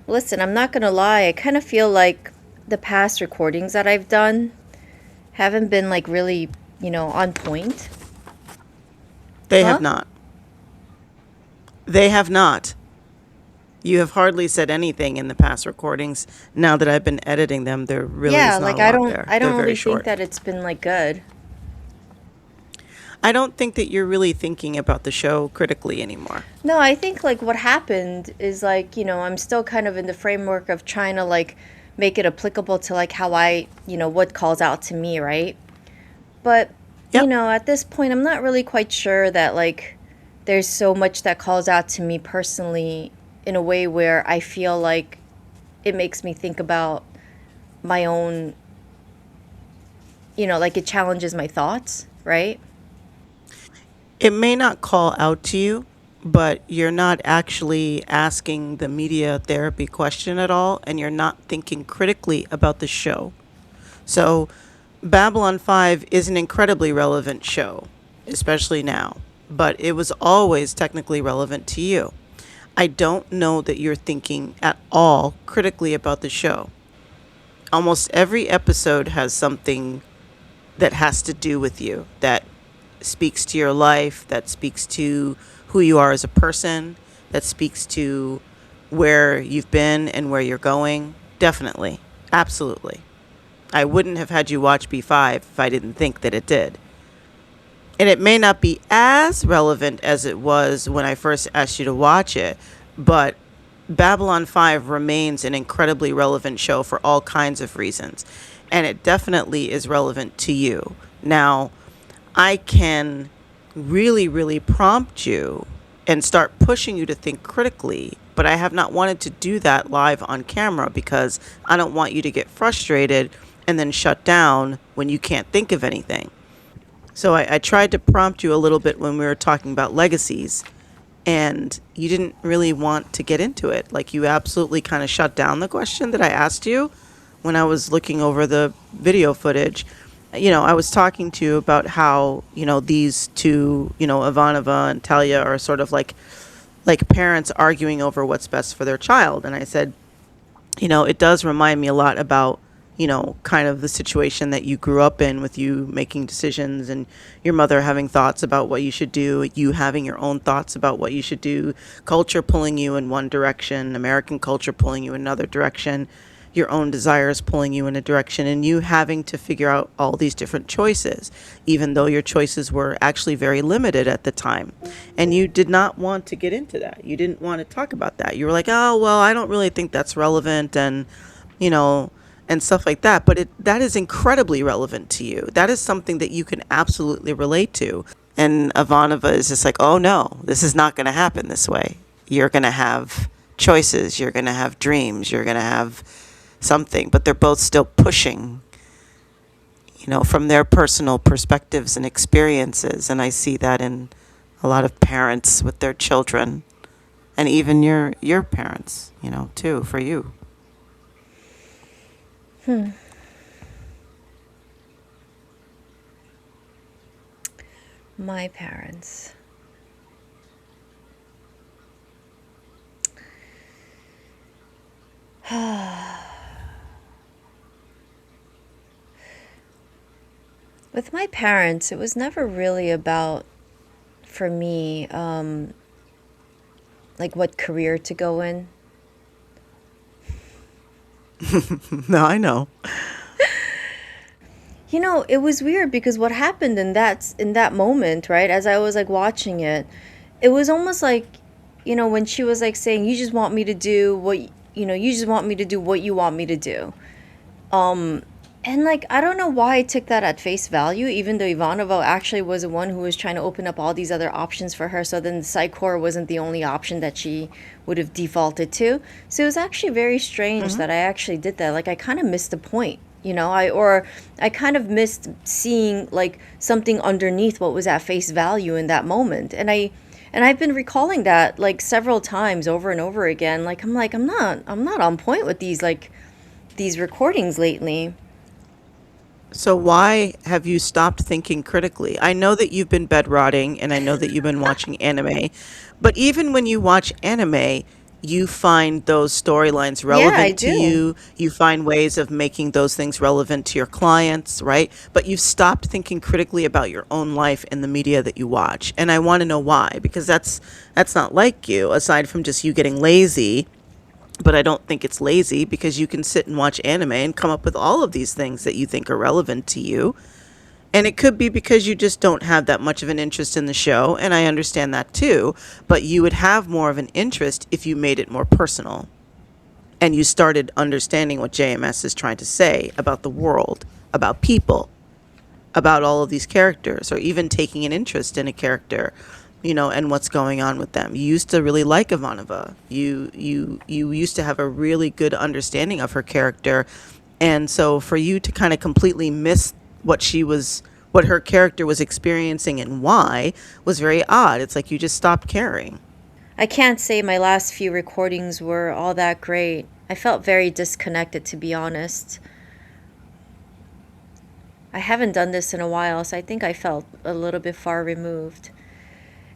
Listen, I'm not gonna lie, I kind of feel like the past recordings that I've done haven't been like really, on point. They Huh? have not. They have not. You have hardly said anything in the past recordings. Now that I've been editing them, there really Yeah, is not like a lot there. I They're don't very really think short. that it's been like good. I don't think that you're really thinking about the show critically anymore. No, I think like what happened is like, I'm still kind of in the framework of trying to like make it applicable to like how what calls out to me, right? But, Yep. at this point, I'm not really quite sure that like there's so much that calls out to me personally in a way where I feel like it makes me think about my own, like it challenges my thoughts, right? It may not call out to you, but you're not actually asking the media therapy question at all, and you're not thinking critically about the show. So, Babylon 5 is an incredibly relevant show, especially now, but it was always technically relevant to you. I don't know that you're thinking at all critically about the show. Almost every episode has something that has to do with you, that speaks to your life, that speaks to who you are as a person, that speaks to where you've been and where you're going. Definitely. Absolutely. I wouldn't have had you watch B5 if I didn't think that it did. And it may not be as relevant as it was when I first asked you to watch it, but Babylon 5 remains an incredibly relevant show for all kinds of reasons. And it definitely is relevant to you. Now, I can really, really prompt you and start pushing you to think critically, but I have not wanted to do that live on camera because I don't want you to get frustrated and then shut down when you can't think of anything. So I tried to prompt you a little bit when we were talking about legacies, and you didn't really want to get into it. Like, you absolutely kind of shut down the question that I asked you when I was looking over the video footage. I was talking to you about how, these two, Ivanova and Talia are sort of like parents arguing over what's best for their child. And I said, it does remind me a lot about, kind of the situation that you grew up in, with you making decisions and your mother having thoughts about what you should do, you having your own thoughts about what you should do, culture pulling you in one direction, American culture pulling you in another direction, your own desires pulling you in a direction, and you having to figure out all these different choices, even though your choices were actually very limited at the time. And you did not want to get into that. You didn't want to talk about that. You were like, oh, well, I don't really think that's relevant, and, and stuff like that. But that is incredibly relevant to you. That is something that you can absolutely relate to. And Ivanova is just like, oh, no, this is not going to happen this way. You're going to have choices. You're going to have dreams. You're going to have something, but they're both still pushing, from their personal perspectives and experiences. And I see that in a lot of parents with their children, and even your parents, too, for you. My parents. With my parents, it was never really about, for me, like what career to go in. No, I know. It was weird because what happened in that moment, right? As I was like watching it, it was almost like, when she was like saying, "You just want me to do what you just want me to do what you want me to do." And like, I don't know why I took that at face value, even though Ivanova actually was the one who was trying to open up all these other options for her. So then the Psychor wasn't the only option that she would have defaulted to. So it was actually very strange that I actually did that. Like, I kind of missed the point, I kind of missed seeing like something underneath what was at face value in that moment. And I've been recalling that like several times over and over again. Like, I'm not on point with these recordings lately. So why have you stopped thinking critically? I know that you've been bed rotting, and I know that you've been watching anime, but even when you watch anime, you find those storylines Yeah, I relevant to do. you. You find ways of making those things relevant to your clients, right? But you've stopped thinking critically about your own life and the media that you watch. And I want to know why, because that's not like you, aside from just you getting lazy. But I don't think it's lazy, because you can sit and watch anime and come up with all of these things that you think are relevant to you. And it could be because you just don't have that much of an interest in the show, and I understand that too. But you would have more of an interest if you made it more personal and you started understanding what JMS is trying to say about the world, about people, about all of these characters, or even taking an interest in a character, and what's going on with them. You used to really like Ivanova. You used to have a really good understanding of her character, and so for you to kind of completely miss what her character was experiencing and why, was very odd. It's like you just stopped caring. I can't say my last few recordings were all that great. I felt very disconnected, to be honest. I haven't done this in a while, so I think I felt a little bit far removed.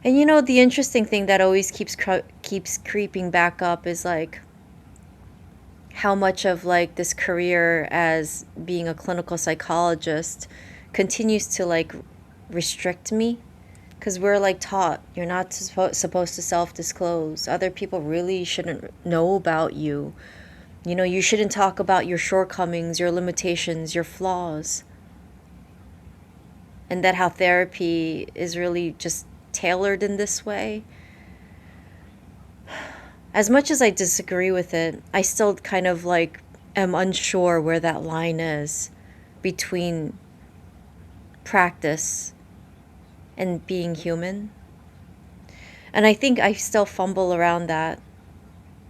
And the interesting thing that always keeps creeping back up is like how much of like this career as being a clinical psychologist continues to like restrict me, because we're like taught you're not supposed to self-disclose. Other people really shouldn't know about you. You shouldn't talk about your shortcomings, your limitations, your flaws. And that how therapy is really just tailored in this way. As much as I disagree with it, I still kind of like am unsure where that line is between practice and being human. And I think I still fumble around that.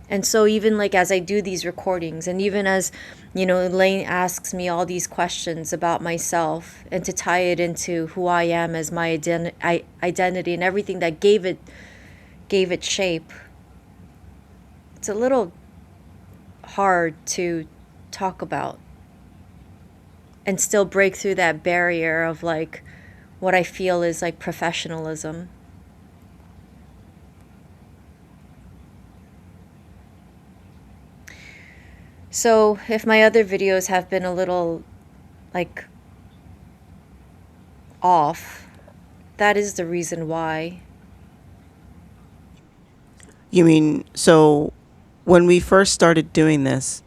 And so even like as I do these recordings, and even as, Elaine asks me all these questions about myself, and to tie it into who I am as my identity and everything that gave it shape, it's a little hard to talk about and still break through that barrier of like what I feel is like professionalism. So if my other videos have been a little like off, that is the reason why. You mean, so when we first started doing this,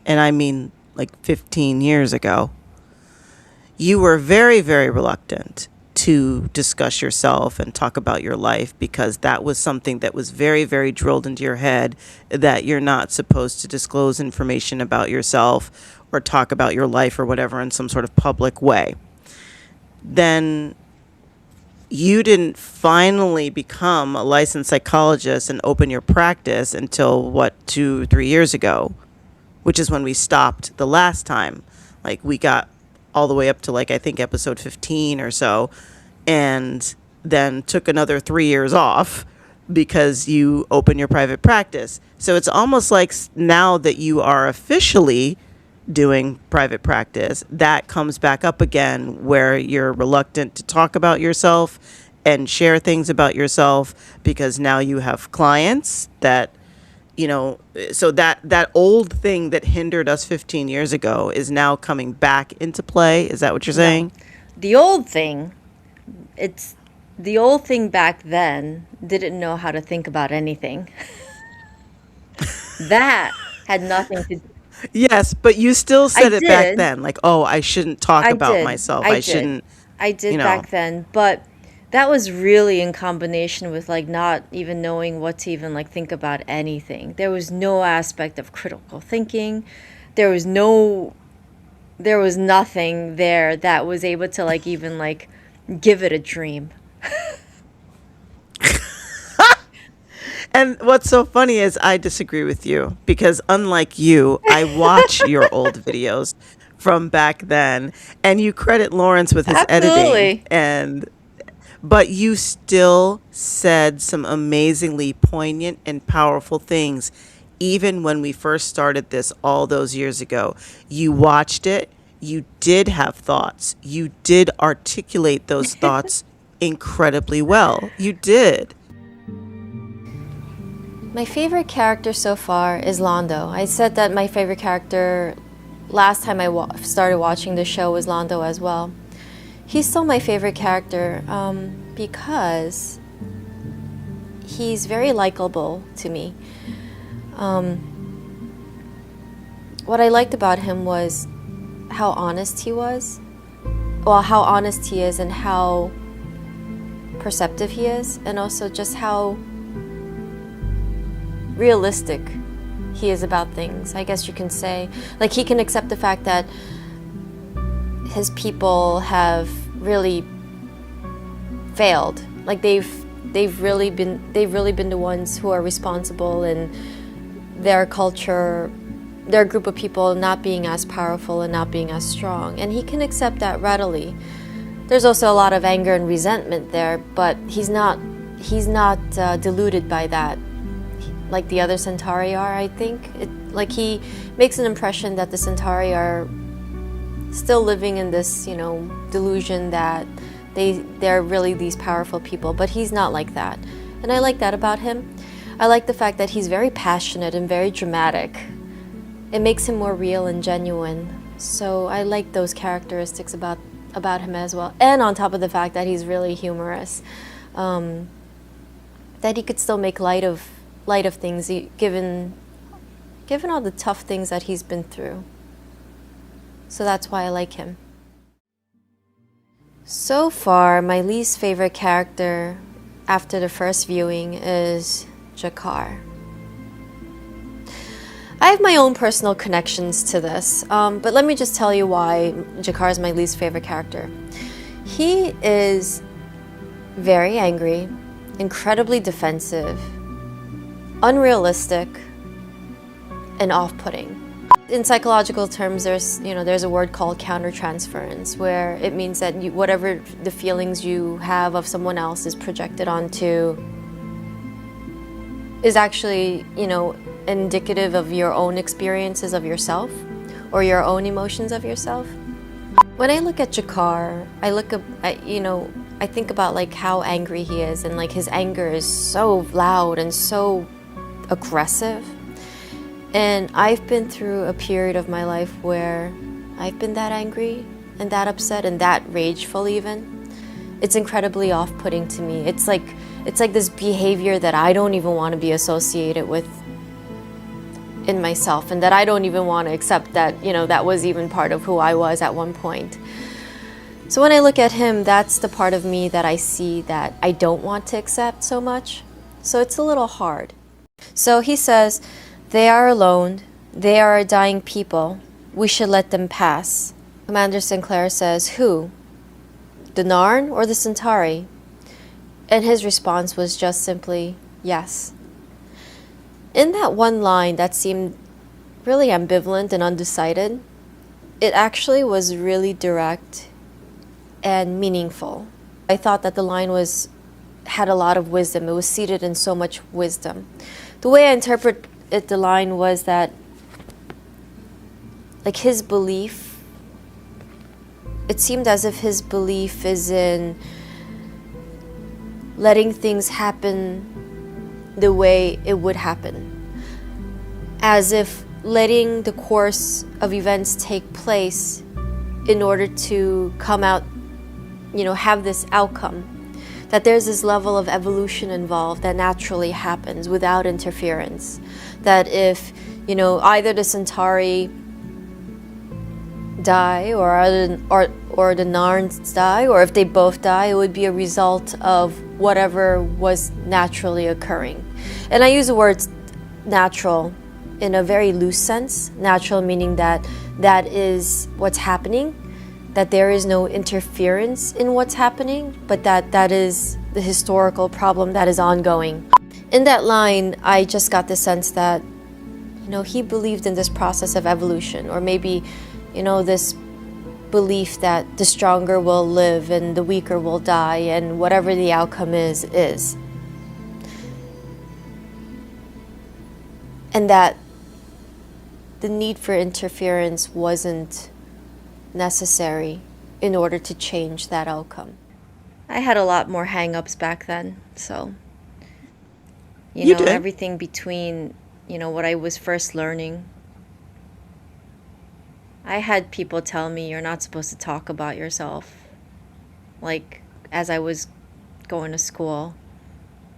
and I mean like 15 years ago, you were very, very reluctant to discuss yourself and talk about your life, because that was something that was very, very drilled into your head, that you're not supposed to disclose information about yourself or talk about your life or whatever in some sort of public way. Then you didn't finally become a licensed psychologist and open your practice until 2-3 years ago, which is when we stopped the last time. Like we got all the way up to like, I think episode 15 or so, and then took another 3 years off because you opened your private practice. So it's almost like now that you are officially doing private practice, that comes back up again, where you're reluctant to talk about yourself and share things about yourself, because now you have clients that, so that old thing that hindered us 15 years ago is now coming back into play. Is that what you're saying? The old thing, it's the old thing back then didn't know how to think about anything. That had nothing to do. Yes, but you still said it back did. then, like, oh, I shouldn't talk I about did. myself. I I did. shouldn't, I did you know. back then, but that was really in combination with like not even knowing what to even like think about anything. There was no aspect of critical thinking. There was nothing there that was able to like even like give it a dream. And what's so funny is I disagree with you, because unlike you, I watch your old videos from back then, and you credit Lawrence with his Absolutely. editing, but you still said some amazingly poignant and powerful things, even when we first started this all those years ago. You watched it, you did have thoughts, you did articulate those thoughts incredibly well. You did. My favorite character so far is Londo. I said that my favorite character last time I started watching the show was Londo as well. He's still my favorite character because he's very likable to me. What I liked about him was how honest he was. Well, how honest he is and how perceptive he is, and also just how realistic he is about things, I guess you can say. Like, he can accept the fact that his people have really failed. Like, they've really been the ones who are responsible in their culture, their group of people not being as powerful and not being as strong, and he can accept that readily. There's also a lot of anger and resentment there, but he's not deluded by that, like the other Centauri are. I think like he makes an impression that the Centauri are still living in this, delusion that they're really these powerful people, but he's not like that, and I like that about him. I like the fact that he's very passionate and very dramatic. It makes him more real and genuine. So I like those characteristics about him as well. And on top of the fact that he's really humorous, that he could still make light of things, given all the tough things that he's been through. So that's why I like him. So far, my least favorite character after the first viewing is 𝘱𝘰𝘪. I have my own personal connections to this, but let me just tell you why 𝘱𝘰𝘪 is my least favorite character. He is very angry, incredibly defensive, unrealistic, and off-putting. In psychological terms, there's a word called countertransference, where it means that whatever the feelings you have of someone else is projected onto is actually, indicative of your own experiences of yourself or your own emotions of yourself. When I look at 𝘱𝘰𝘪, I think about like how angry he is, and like his anger is so loud and so aggressive. And I've been through a period of my life where I've been that angry and that upset and that rageful even. It's incredibly off-putting to me. It's like this behavior that I don't even want to be associated with in myself, and that I don't even want to accept that, that was even part of who I was at one point. So when I look at him, that's the part of me that I see that I don't want to accept so much. So it's a little hard. So he says, "They are alone. They are a dying people. We should let them pass." Commander Sinclair says, "Who? The Narn or the Centauri?" And his response was just simply, "Yes." In that one line that seemed really ambivalent and undecided, it actually was really direct and meaningful. I thought that the line had a lot of wisdom. It was seated in so much wisdom. The way I interpret it, the line was that, like, his belief, it seemed as if his belief is in letting things happen the way it would happen. As if letting the course of events take place in order to come out, have this outcome. That there's this level of evolution involved that naturally happens without interference. That if, either the Centauri die or the Narns die, or if they both die, it would be a result of whatever was naturally occurring. And I use the word natural in a very loose sense. Natural meaning that is what's happening, that there is no interference in what's happening, but that is the historical problem that is ongoing. In that line, I just got the sense that, he believed in this process of evolution, or maybe, this belief that the stronger will live and the weaker will die, and whatever the outcome is. And that the need for interference wasn't necessary in order to change that outcome. I had a lot more hang-ups back then, so, You did. everything between, what I was first learning. I had people tell me you're not supposed to talk about yourself, like as I was going to school.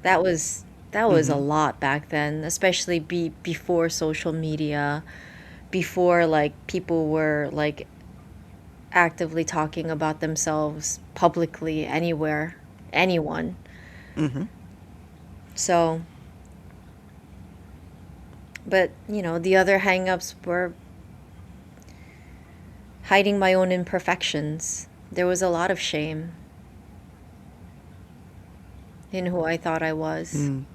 That was a Mm-hmm. lot back then, especially before social media, before like people were like actively talking about themselves publicly anywhere, anyone. Mm-hmm. So, but the other hang-ups were hiding my own imperfections. There was a lot of shame in who I thought I was. Mm.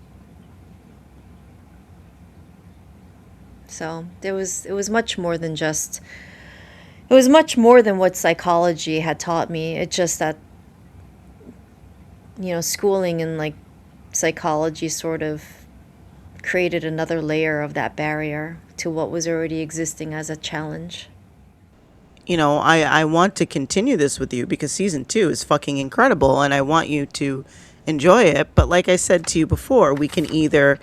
So it was much more than just it was much more than what psychology had taught me. It's just that, schooling in like psychology sort of created another layer of that barrier to what was already existing as a challenge. I want to continue this with you because season 2 is fucking incredible and I want you to enjoy it. But like I said to you before, we can either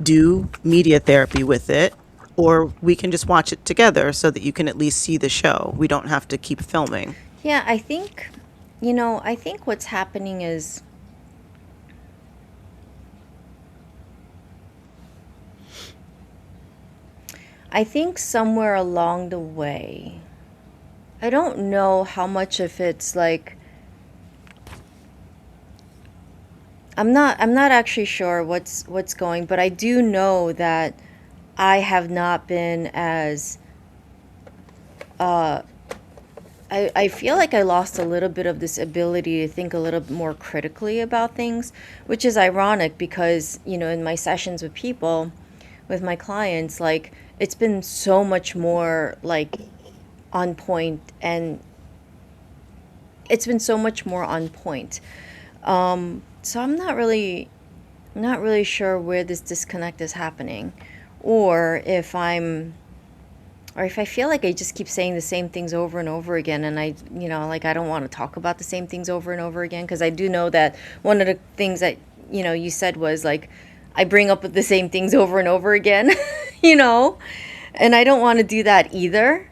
do media therapy with it or we can just watch it together so that you can at least see the show. We don't have to keep filming. Yeah, I think what's happening is I think somewhere along the way, I don't know how much of it's like I'm not actually sure what's going, but I do know that I have not been as I feel like I lost a little bit of this ability to think a little bit more critically about things, which is ironic because, in my sessions with people, with my clients, like it's been so much more like on point, and it's been so much more on point. So I'm not really sure where this disconnect is happening, or if I feel like I just keep saying the same things over and over again, and like I don't want to talk about the same things over and over again, because I do know that one of the things that, you said was like, I bring up the same things over and over again, and I don't want to do that either.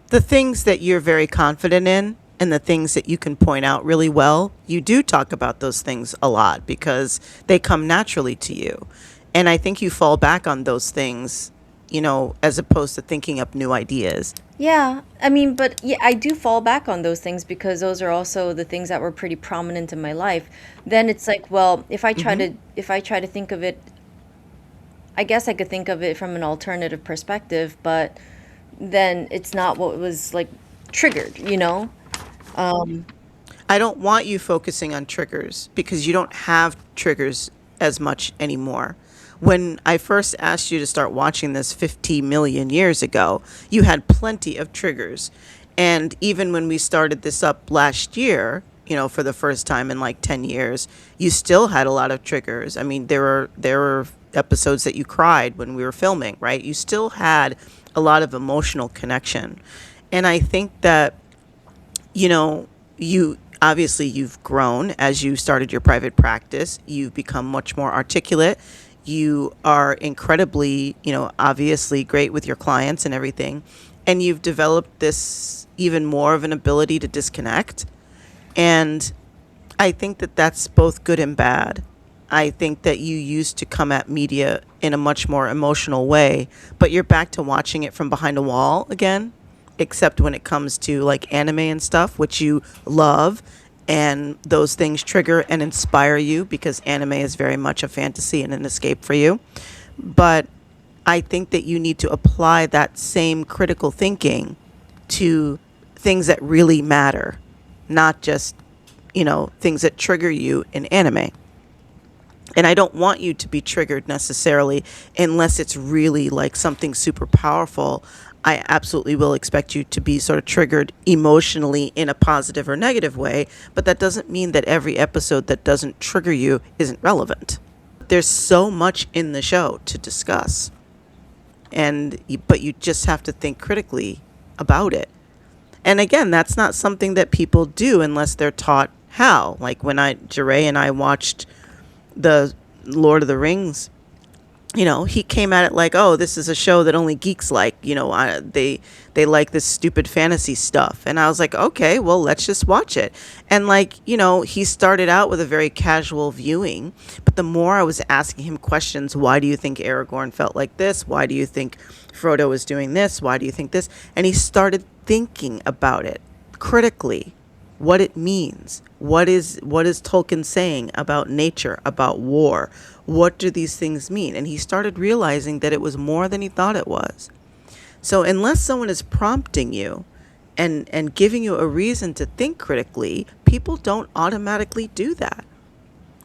The things that you're very confident in and the things that you can point out really well, you do talk about those things a lot because they come naturally to you. And I think you fall back on those things, as opposed to thinking up new ideas. Yeah, I mean, but yeah, I do fall back on those things because those are also the things that were pretty prominent in my life. Then it's like, well, if I try to think of it, I guess I could think of it from an alternative perspective, but then it's not what was like triggered. I don't want you focusing on triggers because you don't have triggers as much anymore. When I first asked you to start watching this 50 million years ago, you had plenty of triggers. And even when we started this up last year, for the first time in like 10 years, you still had a lot of triggers. I mean, there were episodes that you cried when we were filming, right? You still had a lot of emotional connection. And I think that, you obviously you've grown as you started your private practice. You've become much more articulate. You are incredibly, obviously great with your clients and everything. And you've developed this even more of an ability to disconnect. And I think that that's both good and bad. I think that you used to come at media in a much more emotional way, but you're back to watching it from behind a wall again, except when it comes to like anime and stuff, which you love. And those things trigger and inspire you because anime is very much a fantasy and an escape for you. But I think that you need to apply that same critical thinking to things that really matter, not just, things that trigger you in anime. And I don't want you to be triggered necessarily unless it's really like something super powerful. I absolutely will expect you to be sort of triggered emotionally in a positive or negative way, but that doesn't mean that every episode that doesn't trigger you isn't relevant. There's so much in the show to discuss, but you just have to think critically about it. And again, that's not something that people do unless they're taught how. Like when 𝘱𝘰 and I watched the Lord of the Rings, he came at it like, oh, this is a show that only geeks like, they like this stupid fantasy stuff. And I was like, okay, well, let's just watch it. And like, he started out with a very casual viewing, but the more I was asking him questions, why do you think Aragorn felt like this? Why do you think Frodo was doing this? Why do you think this? And he started thinking about it critically, what it means. What is Tolkien saying about nature, about war? What do these things mean? And he started realizing that it was more than he thought it was. So unless someone is prompting you and giving you a reason to think critically, people don't automatically do that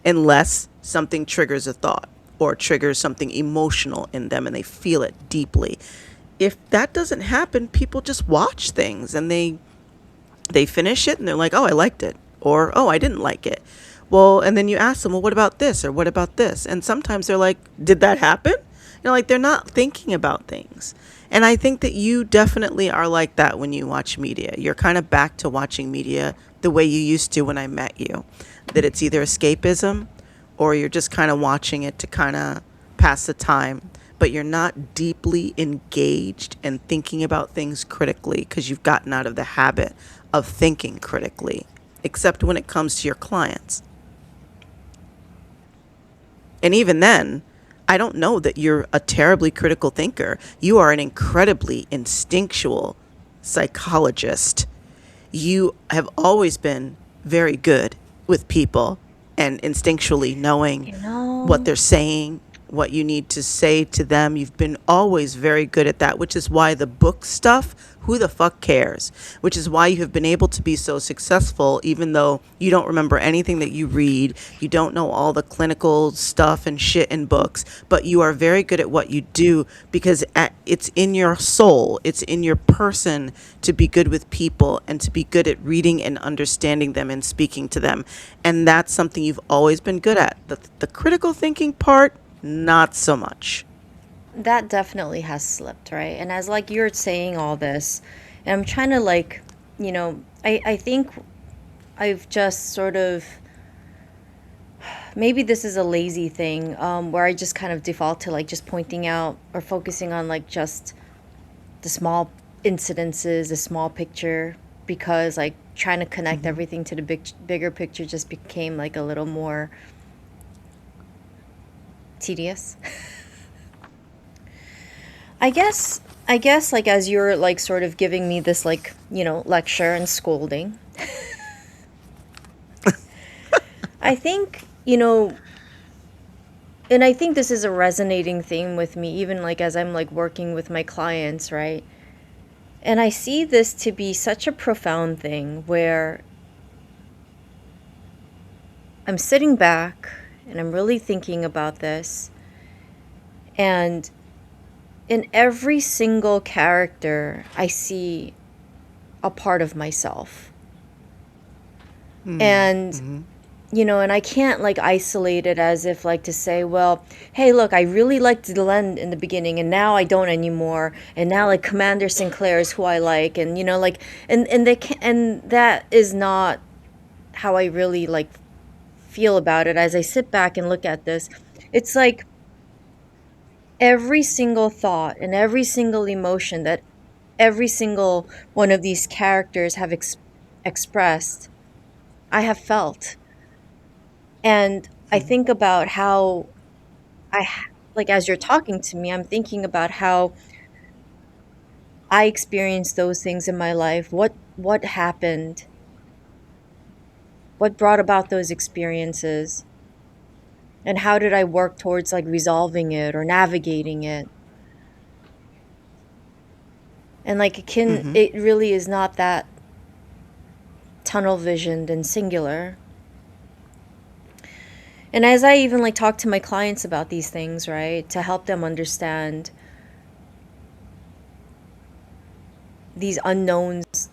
unless something triggers a thought or triggers something emotional in them and they feel it deeply. If that doesn't happen, people just watch things and they finish it and they're like, oh, I liked it, or oh, I didn't like it. Well, and then you ask them, well, what about this, or what about this? And sometimes they're like, did that happen? Like they're not thinking about things. And I think that you definitely are like that when you watch media. You're kind of back to watching media the way you used to when I met you, that it's either escapism or you're just kind of watching it to kind of pass the time, but you're not deeply engaged and thinking about things critically because you've gotten out of the habit of thinking critically, except when it comes to your clients. And even then, I don't know that you're a terribly critical thinker. You are an incredibly instinctual psychologist. You have always been very good with people and instinctually knowing what they're saying, what you need to say to them. You've been always very good at that, which is why the book stuff, who the fuck cares? Which is why you have been able to be so successful, even though you don't remember anything that you read. You don't know all the clinical stuff and shit in books, but you are very good at what you do because it's in your soul. It's in your person to be good with people and to be good at reading and understanding them and speaking to them. And that's something you've always been good at. The critical thinking part, not so much. That definitely has slipped, right? And as like you're saying all this, and I'm trying to like, I think I've just sort of, maybe this is a lazy thing, where I just kind of default to like just pointing out or focusing on like just the small incidences, the small picture, because like trying to connect everything to the bigger picture just became like a little more tedious. I guess like as you're like sort of giving me this like, lecture and scolding, I think, and I think this is a resonating theme with me, even like as I'm like working with my clients, right? And I see this to be such a profound thing where I'm sitting back and I'm really thinking about this, and in every single character, I see a part of myself. And, and I can't like isolate it as if like to say, well, hey, look, I really liked Delenn in the beginning and now I don't anymore. And now like Commander Sinclair is who I like. And, like, and that is not how I really like feel about it. As I sit back and look at this, it's like, every single thought and every single emotion that every single one of these characters have expressed, I have felt. And I think about how like as you're talking to me, I'm thinking about how I experienced those things in my life. What happened? What brought about those experiences? And how did I work towards like resolving it or navigating it? And like it really is not that tunnel visioned and singular. And as I even like talk to my clients about these things, right, to help them understand these unknowns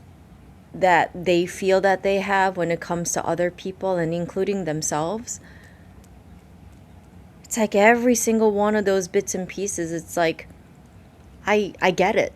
that they feel that they have when it comes to other people and including themselves, it's like every single one of those bits and pieces, it's like, I get it.